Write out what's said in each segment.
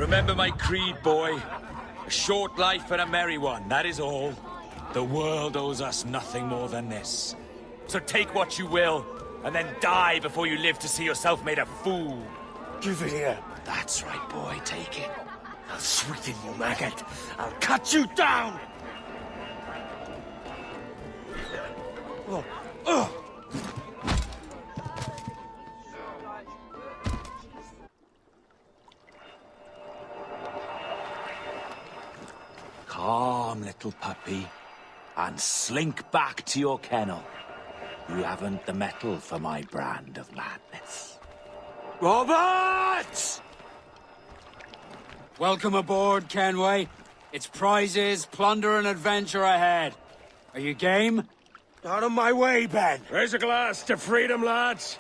Remember my creed, boy. A short life and a merry one, that is all. The world owes us nothing more than this. So take what you will, and then die before you live to see yourself made a fool. Give it here. That's right, boy, take it. I'll sweeten you, maggot. I'll cut you down! Oh. Oh. Calm, little puppy, and slink back to your kennel. You haven't the mettle for my brand of madness. Robert! Welcome aboard, Kenway. It's prizes, plunder, and adventure ahead. Are you game? Out of my way, Ben. Raise a glass to freedom, lads.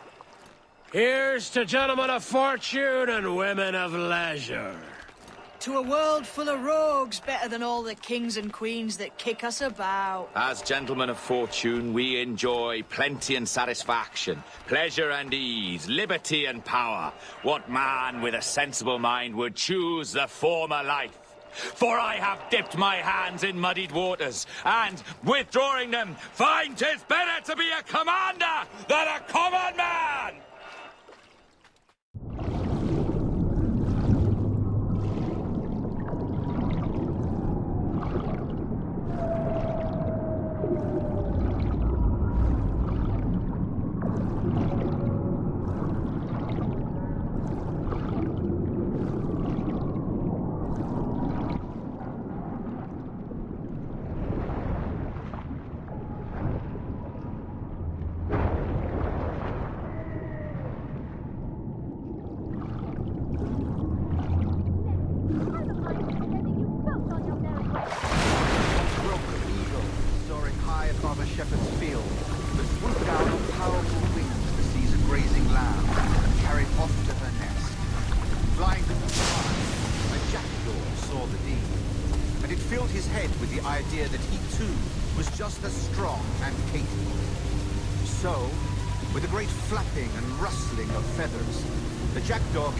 Here's to gentlemen of fortune and women of leisure. To a world full of rogues, better than all the kings and queens that kick us about. As gentlemen of fortune, we enjoy plenty and satisfaction, pleasure and ease, liberty and power. What man with a sensible mind would choose the former life? For I have dipped my hands in muddied waters, and, withdrawing them, find 'tis better to be a commander than a common man!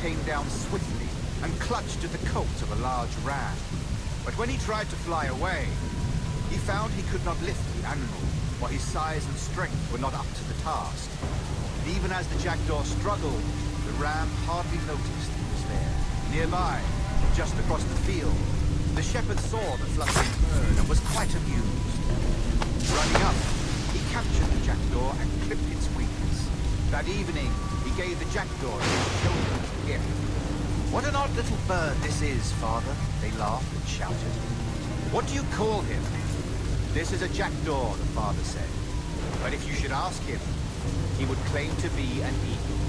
Came down swiftly and clutched at the coat of a large ram. But when he tried to fly away, he found he could not lift the animal, for his size and strength were not up to the task. And even as the jackdaw struggled, the ram hardly noticed he was there. Nearby, just across the field, the shepherd saw the fluttering bird and was quite amused. Running up, he captured the jackdaw and clipped its wings. That evening, he gave the jackdaw his children's gift. What an odd little bird this is, father, they laughed and shouted. What do you call him? This is a jackdaw, the father said. But if you should ask him, he would claim to be an eagle.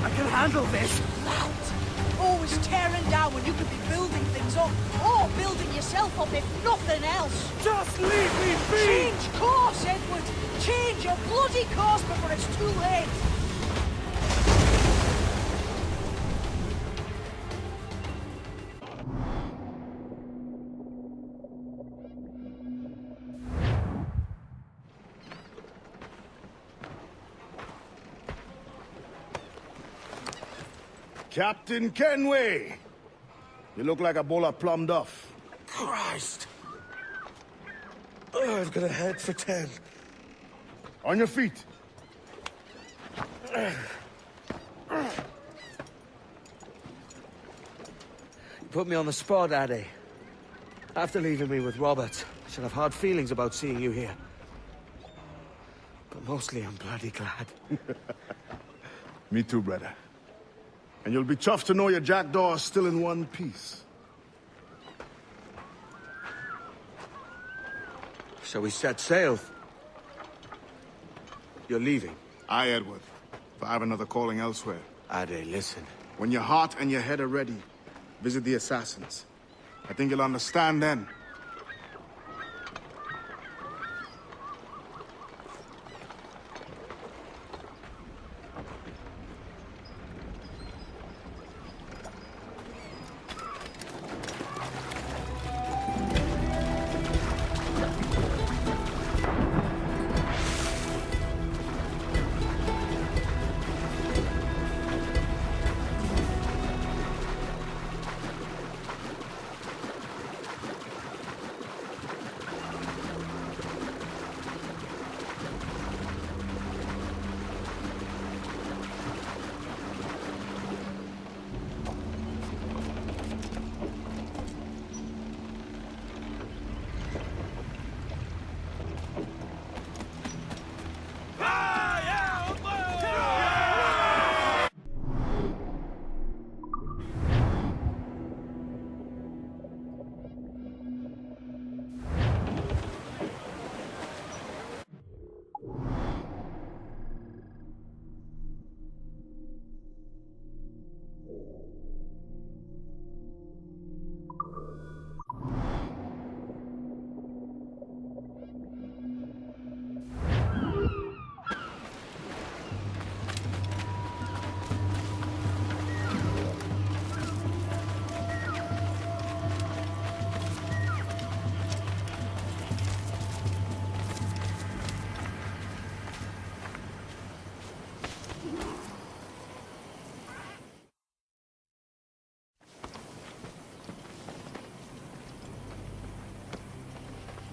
I can handle this. Loud. Always tearing down when you could be building things up, or building yourself up if nothing else. Just leave me be! Change course, Edward. Change your bloody course before it's too late. Captain Kenway! You look like a bowl of plum duff. Christ! Oh, I've got a head for 10. On your feet. Put me on the spot, Addy. After leaving me with Robert, I should have hard feelings about seeing you here. But mostly I'm bloody glad. Me too, brother. And you'll be chuffed to know your jackdaw is still in one piece. Shall we set sail? You're leaving. Aye, Edward. But I have another calling elsewhere. Addy, listen. When your heart and your head are ready, visit the assassins. I think you'll understand then.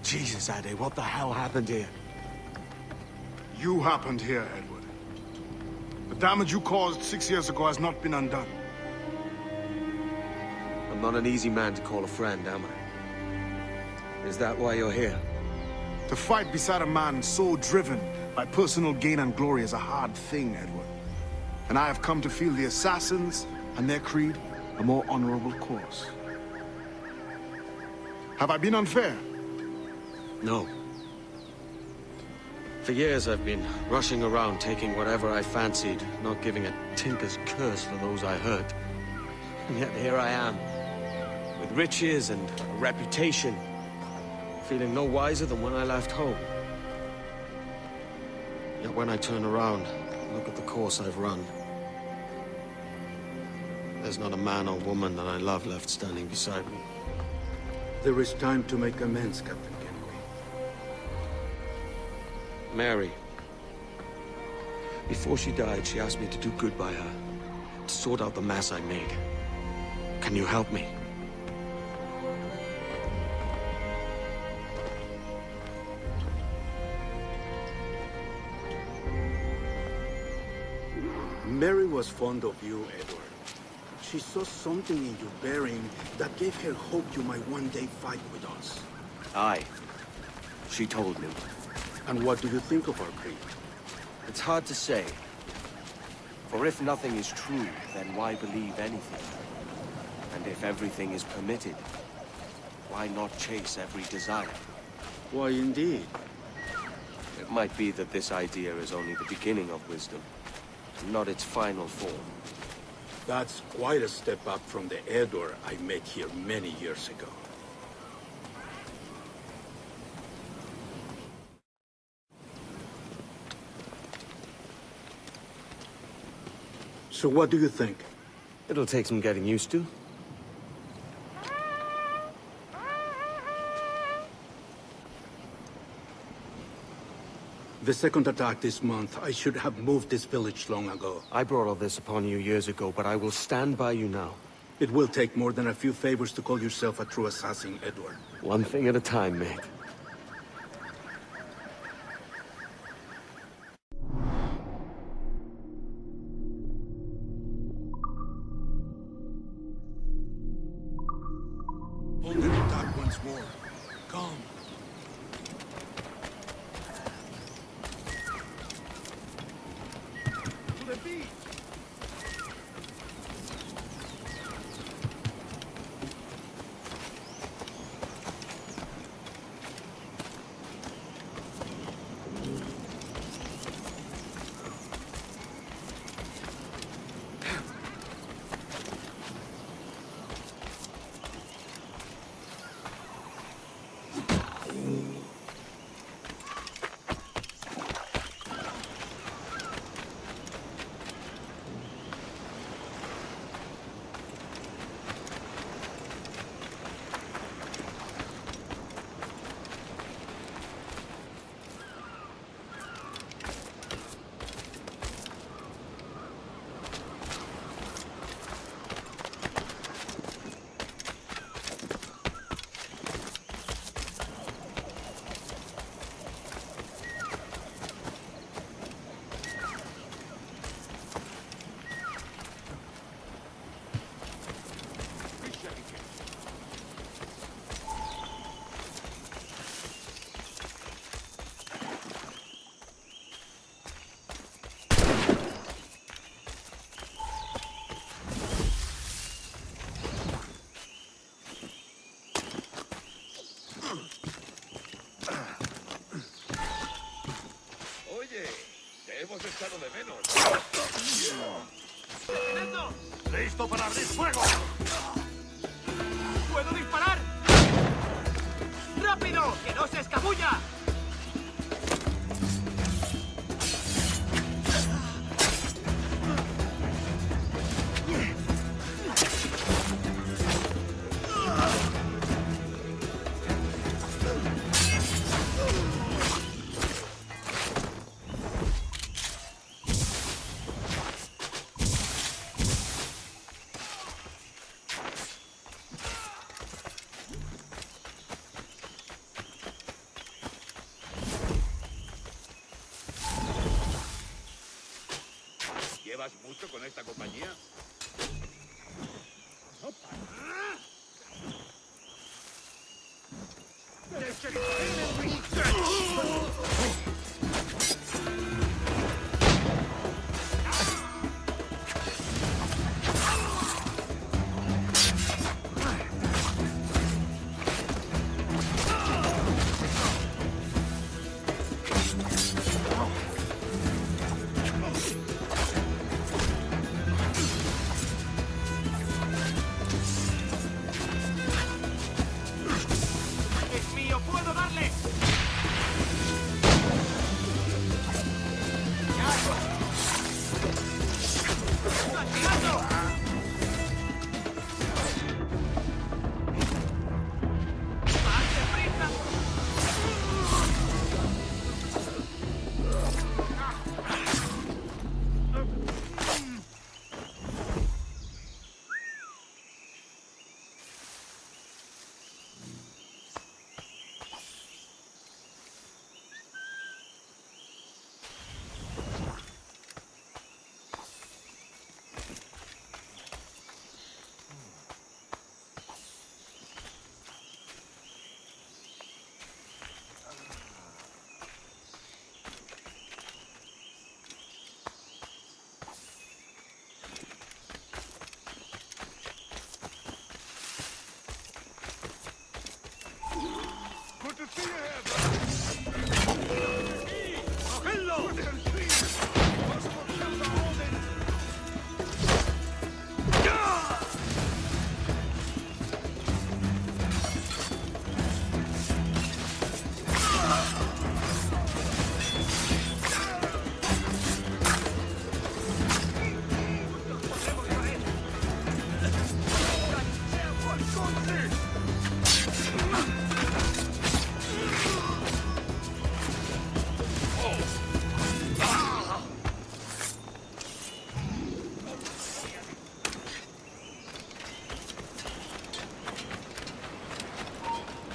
Jesus, Addy, what the hell happened here? You happened here, Edward. The damage you caused 6 years ago has not been undone. I'm not an easy man to call a friend, am I? Is that why you're here? To fight beside a man so driven by personal gain and glory is a hard thing, Edward. And I have come to feel the assassins and their creed a more honorable course. Have I been unfair? No. For years I've been rushing around taking whatever I fancied, not giving a tinker's curse for those I hurt. And yet here I am, with riches and a reputation, feeling no wiser than when I left home. Yet when I turn around, look at the course I've run. There's not a man or woman that I love left standing beside me. There is time to make amends, Captain. Mary. Before she died, she asked me to do good by her, to sort out the mess I made. Can you help me? Mary was fond of you, Edward. She saw something in your bearing that gave her hope you might one day fight with us. Aye. She told me. And what do you think of our creed? It's hard to say. For if nothing is true, then why believe anything? And if everything is permitted, why not chase every desire? Why, indeed. It might be that this idea is only the beginning of wisdom, not its final form. That's quite a step up from the Edward I met here many years ago. So what do you think? It'll take some getting used to. The second attack this month, I should have moved this village long ago. I brought all this upon you years ago, but I will stand by you now. It will take more than a few favors to call yourself a true assassin, Edward. One thing at a time, mate. start once more. Come. To the beach! Hemos echado de menos. ¡Listo para abrir fuego! ¡Puedo disparar! ¡Rápido! ¡Que no se escabulla! ¿Llevas mucho con esta compañía?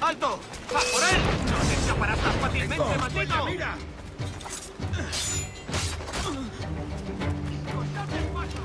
¡Alto! ¡Va por él! ¡No te escaparás tan fácilmente, maldito! ¡Mira! ¡Cortadle el paso!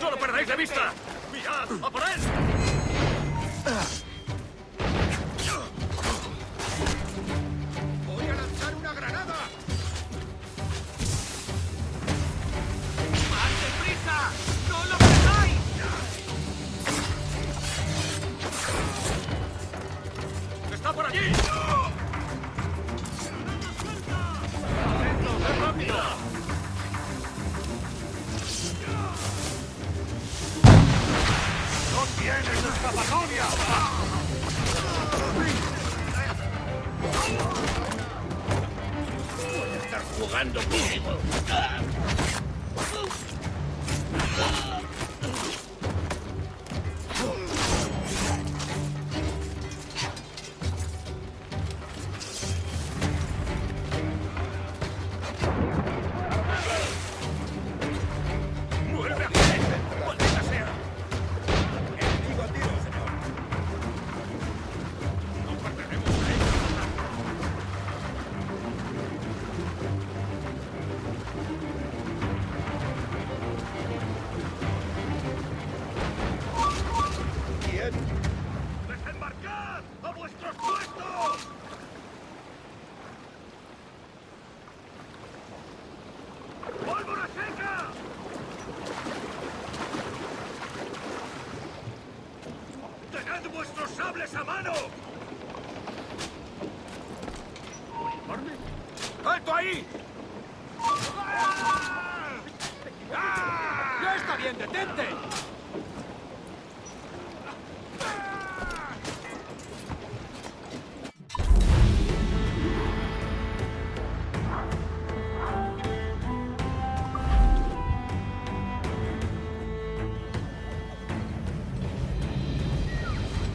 ¡No lo perdáis de vista! ¡Mirad! ¡A por él! ¡Voy a lanzar una granada! ¡Más deprisa! ¡No lo perdáis! ¡Está por allí! ¡Atento! ¡Ve rápido! ¡No tienes escapatoria! Voy a estar jugando conmigo. ¡Muerde a gente! ¡Maldita sea! ¡Enemigo a tiro, señor! ¡No perderemos a ellos! ¿Quién? ¡Desembarcad! ¡A vuestros puestos! ¡Pólvora seca! ¡Tened vuestros sables a mano! ¿Uniforme? ¡Alto ahí! ¡Ya está bien, detente!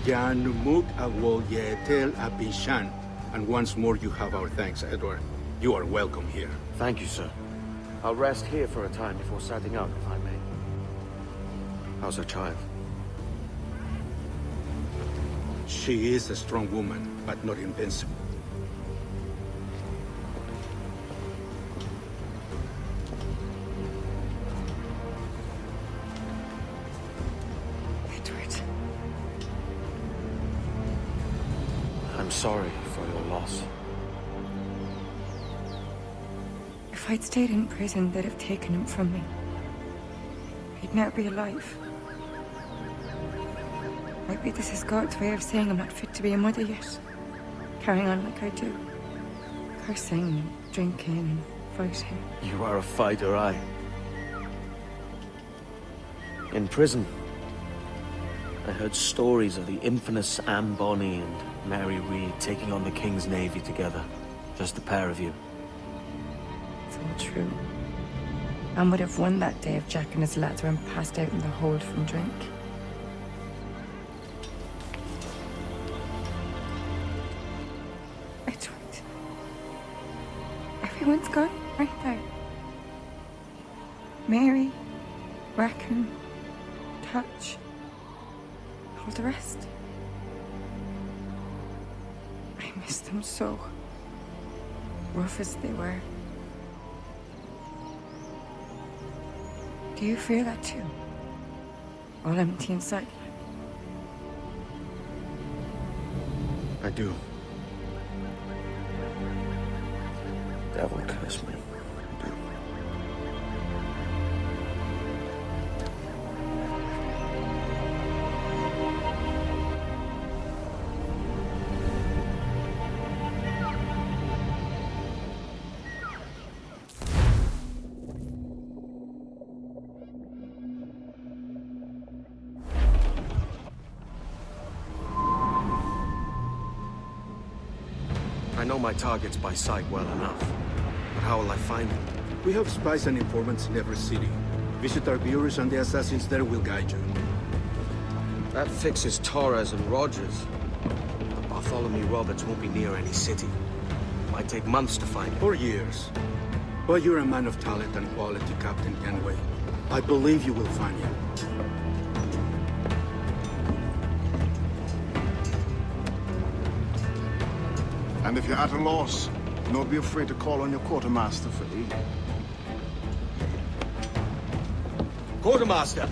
Jan Muk Awol Yetel Abishan. And once more you have our thanks, Edward. You are welcome here. Thank you, sir. I'll rest here for a time before setting out, if I may. How's her child? She is a strong woman, but not invincible. Edward. I'm sorry for your loss. If I'd stayed in prison, they'd have taken him from me. He'd never be alive. Maybe this is God's way of saying I'm not fit to be a mother yet. Carrying on like I do. Cursing and drinking and fighting. You are a fighter, aye. In prison, I heard stories of the infamous Anne Bonny and Mary Read taking on the King's Navy together. Just the pair of you. It's all true. Anne would have won that day if Jack and his lads weren't passed out in the hold from drink. Edward. Everyone's gone, right there. Mary, Rackham, Touch, all the rest. I miss them so. Rough as they were. Do you feel that too? All empty inside? I do. Devil curse me. I do. I know my targets by sight well enough. But how will I find them? We have spies and informants in every city. Visit our bureaus and the assassins there will guide you. That fixes Torres and Rogers. But Bartholomew Roberts won't be near any city. Might take months to find him. Or years. But you're a man of talent and quality, Captain Kenway. I believe you will find him. And if you're at a loss, don't be afraid to call on your quartermaster for aid. Quartermaster!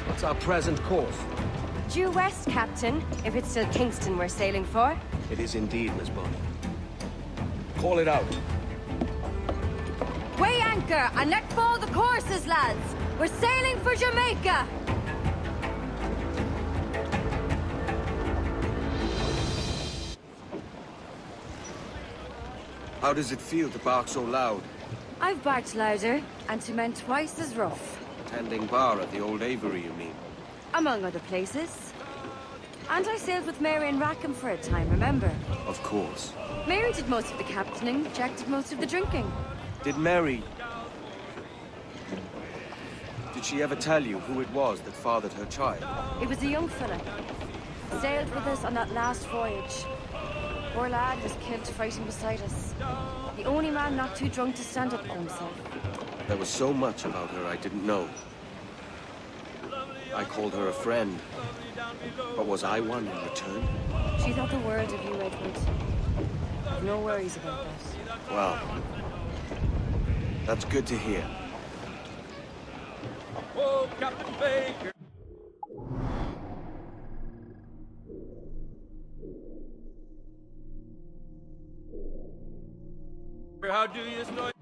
What's our present course? Due west, Captain, if it's still Kingston we're sailing for. It is indeed, Miss Bonny. Call it out. Weigh anchor and let fall the courses, lads! We're sailing for Jamaica! How does it feel to bark so loud? I've barked louder, and to men twice as rough. Tending bar at the old Avery, you mean? Among other places. And I sailed with Mary and Rackham for a time, remember? Of course. Mary did most of the captaining, Jack did most of the drinking. Did Mary... Did she ever tell you who it was that fathered her child? It was a young fella. Sailed with us on that last voyage. Poor lad was killed fighting beside us. The only man not too drunk to stand up for himself. There was so much about her I didn't know. I called her a friend. But was I one in return? She thought the world of you, Edward. I've no worries about that. Well, that's good to hear. Oh, Captain Baker. How do you start?